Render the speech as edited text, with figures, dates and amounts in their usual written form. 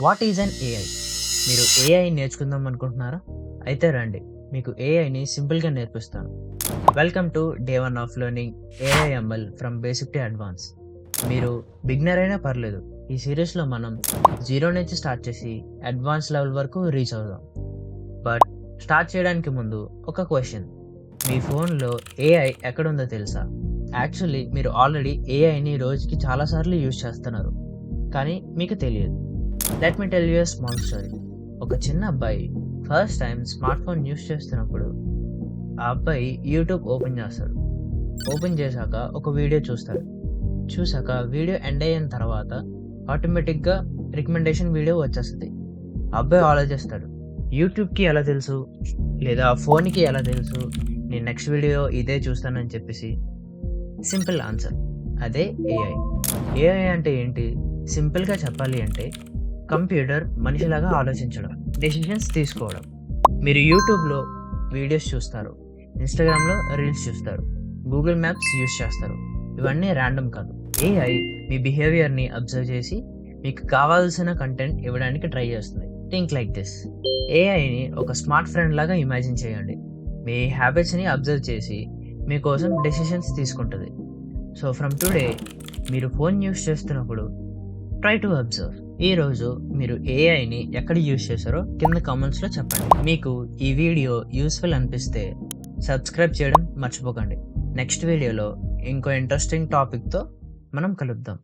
What is an AI? మీరు AI నేర్చుకుందాం అనుకుంటున్నారా? అయితే రండి, మీకు ఏఐని సింపుల్గా నేర్పిస్తాను. Welcome to day 1 of learning AIML from basic to advance. మీరు బిగినర్ అయినా పర్లేదు, ఈ సిరీస్లో మనం జీరో నుంచి స్టార్ట్ చేసి అడ్వాన్స్ లెవెల్ వరకు రీచ్ అవుదాం. బట్ స్టార్ట్ చేయడానికి ముందు ఒక క్వశ్చన్: మీ ఫోన్లో ఏఐ ఎక్కడుందో తెలుసా? యాక్చువల్లీ మీరు ఆల్రెడీ ఏఐని రోజుకి చాలాసార్లు యూజ్ చేస్తున్నారు, కానీ మీకు తెలియదు. Let me tell you small story. ఒక చిన్న అబ్బాయి first time smart phone use చేస్తున్నప్పుడు ఆ అబ్బాయి యూట్యూబ్ ఓపెన్ చేస్తాడు. ఓపెన్ చేశాక ఒక వీడియో చూశాక వీడియో ఎండ్ అయిన తర్వాత ఆటోమేటిక్గా రికమెండేషన్ వీడియో వచ్చేస్తుంది. ఆ అబ్బాయి ఆలోచిస్తాడు, యూట్యూబ్కి ఎలా తెలుసు, లేదా ఫోన్కి ఎలా తెలుసు, నేను నెక్స్ట్ వీడియో ఇదే చూస్తానని చెప్పేసి. సింపుల్ ఆన్సర్, అదే ఏఐ. ఏఐ అంటే ఏంటి? సింపుల్గా చెప్పాలి అంటే కంప్యూటర్ మనిషిలాగా ఆలోచించడం, డెసిషన్స్ తీసుకోవడం. మీరు యూట్యూబ్లో వీడియోస్ చూస్తారు, ఇన్స్టాగ్రామ్లో రీల్స్ చూస్తారు, గూగుల్ మ్యాప్స్ యూస్ చేస్తారు. ఇవన్నీ ర్యాండమ్ కాదు. ఏఐ మీ బిహేవియర్ని అబ్జర్వ్ చేసి మీకు కావాల్సిన కంటెంట్ ఇవ్వడానికి ట్రై చేస్తుంది. థింక్ లైక్ దిస్: ఏఐని ఒక స్మార్ట్ ఫ్రెండ్ లాగా ఇమాజిన్ చేయండి. మీ హ్యాబిట్స్ని అబ్జర్వ్ చేసి మీకోసం డెసిషన్స్ తీసుకుంటుంది. సో ఫ్రమ్ టుడే మీరు ఫోన్ యూస్ చేస్తున్నప్పుడు ట్రై టు అబ్జర్వ్. ఈరోజు మీరు ఏఐని ఎక్కడ యూజ్ చేశారో కింద కామెంట్స్లో చెప్పండి. మీకు ఈ వీడియో యూస్ఫుల్ అనిపిస్తే సబ్స్క్రైబ్ చేయడం మర్చిపోకండి. నెక్స్ట్ వీడియోలో ఇంకో ఇంట్రెస్టింగ్ టాపిక్తో మనం కలుద్దాం.